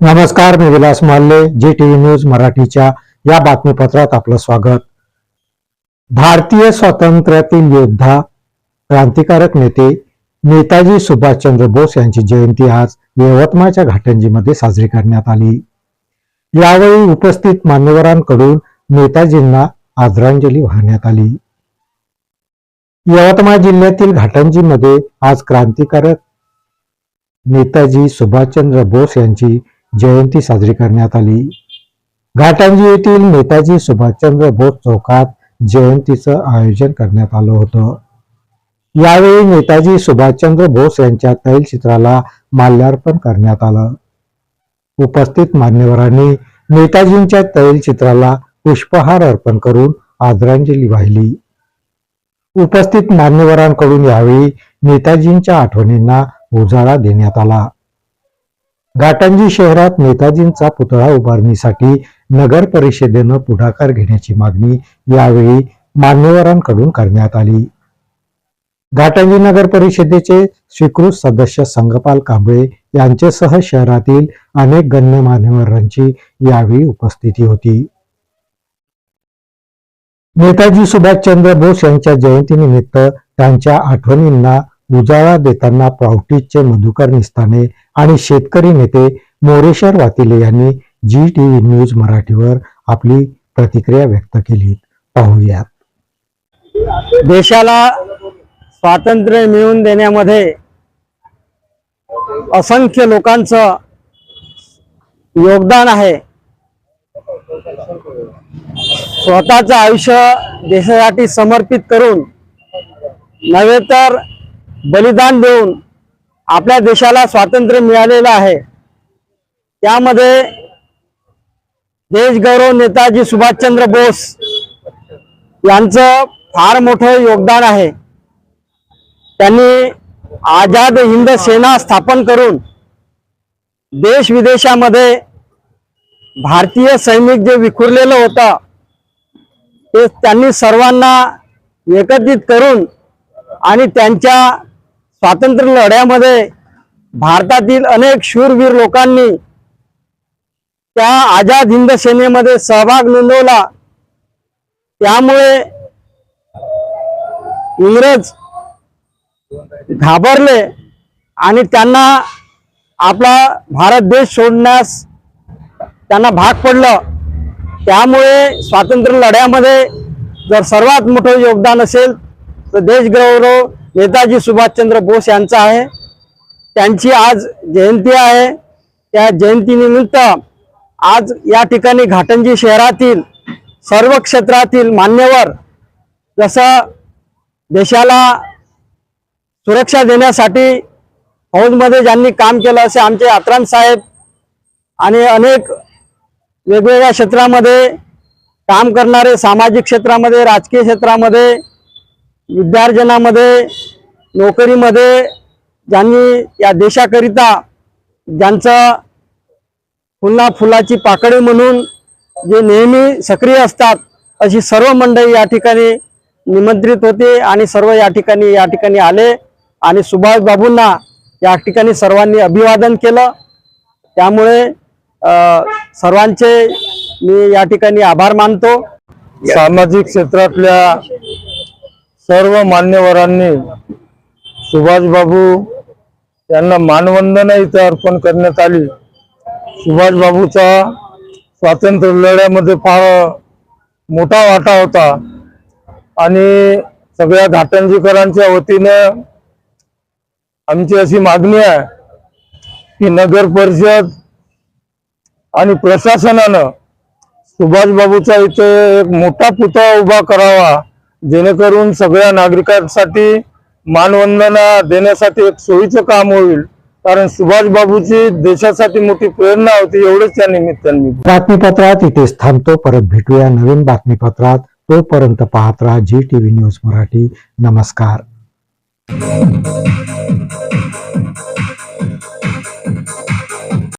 नमस्कार, मी विलास माल्ले. जी TV news मराठीच्या या बातमीपत्रात आपलं स्वागत. भारतीय स्वातंत्र्यातील योद्धा, क्रांतिकारक नेते नेताजी सुभाषचंद्र बोस यांची जयंती आज यवतमाळच्या घाटंजीमध्ये साजरी करण्यात आली. यावेळी उपस्थित मान्यवरांकडून नेताजींना आदरांजली वाहण्यात आली. यवतमाळ जिल्ह्यातील घाटंजीमध्ये आज क्रांतिकारक नेताजी सुभाषचंद्र बोस यांची जयंती साजरी करण्यात आली. घाटंजी येथील नेताजी सुभाषचंद्र बोस चौकात जयंतीचं आयोजन करण्यात आलं होतं. यावेळी नेताजी सुभाषचंद्र बोस यांच्या तैलचित्राला माल्यार्पण करण्यात आलं. उपस्थित मान्यवरांनी नेताजींच्या तैलचित्राला पुष्पहार अर्पण करून आदरांजली वाहिली. उपस्थित मान्यवरांकडून यावेळी नेताजींच्या आठवणींना उजाळा देण्यात आला. घाटंजी शहरात नेताजींचा पुतळा उभारणीसाठी नगर परिषदेनं पुढाकार घेण्याची मागणी यावेळी मान्यवरांकडून करण्यात आली. घाटंजी नगर परिषदेचे स्वीकृत सदस्य संगपाल कांबळे यांच्यासह शहरातील अनेक गण्य मान्यवरांची यावेळी उपस्थिती होती. नेताजी सुभाषचंद्र बोस यांच्या जयंतीनिमित्त त्यांच्या आठवणींना उजाळा देताना प्रावटीचे मधुकर निस्ताने आणि शेतकरी नेते मोरेश्वर वातिले यांनी जी टीव्ही न्यूज मराठीवर आपली प्रतिक्रिया व्यक्त केली. पाहूयात. देशाला स्वातंत्र्य मिळवून देण्यामध्ये असंख्य लोकांचं योगदान आहे. स्वतःचं आयुष्य देशासाठी समर्पित करून नव्हे तर बलिदान देऊन आपल्या देशाला स्वातंत्र्य मिळालेलं आहे. त्यामध्ये देशगौरव नेताजी सुभाषचंद्र बोस यांचं फार मोठं योगदान आहे. त्यांनी आझाद हिंद सेना स्थापन करून देश विदेशामध्ये भारतीय सैनिक जे विखुरलेलं होतं ते त्यांनी सर्वांना एकत्रित करून आणि त्यांच्या स्वातंत्र्य लढ्यामध्ये भारतातील अनेक शूरवीर लोकांनी त्या आझाद हिंद सेनेमध्ये सहभाग नोंदवला. त्यामुळे इंग्रज घाबरले आणि त्यांना आपला भारत देश सोडण्यास त्यांना भाग पडलं. त्यामुळे स्वातंत्र्य लढ्यामध्ये जर सर्वात मोठं योगदान असेल तर देशगौरव नेताजी सुभाषचंद्र बोस यांचा आहे. त्यांची आज जयंती आहे. त्या जयंतीनिमित्त आज या ठिकाणी घाटंजी शहरातील सर्व क्षेत्रातील मान्यवर, जसं देशाला सुरक्षा देण्यासाठी फौजमध्ये ज्यांनी काम केलं असे आमचे आत्राम साहेब आणि अनेक वेगवेगळ्या क्षेत्रामध्ये काम करणारे, सामाजिक क्षेत्रामध्ये, राजकीय क्षेत्रामध्ये, विद्यार्जनामध्ये, नोकरीमध्ये ज्यांनी या देशाकरिता ज्यांचं पुन्हा फुलाची पाकळी म्हणून जे नेहमी सक्रिय असतात अशी सर्व मंडळी या ठिकाणी निमंत्रित होते आणि सर्व या ठिकाणी आले आणि सुभाष बाबूंना या ठिकाणी सर्वांनी अभिवादन केलं. त्यामुळे सर्वांचे मी या ठिकाणी आभार मानतो. सामाजिक क्षेत्रातल्या सर्व मान्यवरांनी सुभाषबाबू यांना मानवंदना इथे अर्पण करण्यात आली. सुभाषबाबूचा स्वातंत्र्य लढ्यामध्ये फार मोठा वाटा होता आणि सगळ्या घाटंजीकरांच्या वतीनं आमची अशी मागणी आहे की नगर परिषद आणि प्रशासनानं सुभाषबाबूचा इथे एक मोठा पुतळा उभा करावा, जेणेकरून सगळ्या नागरिकांसाठी मानवंदना देण्यासाठी एक सोयीचं काम होईल. कारण सुभाषबाबूची देशासाठी मोठी प्रेरणा होती. एवढेच त्या निमित्ताने. बातमीपत्रात इथेच थांबतो. परत भेटूया नवीन बातमीपत्रात. तोपर्यंत पाहत राहा जी टीव्ही न्यूज मराठी. नमस्कार.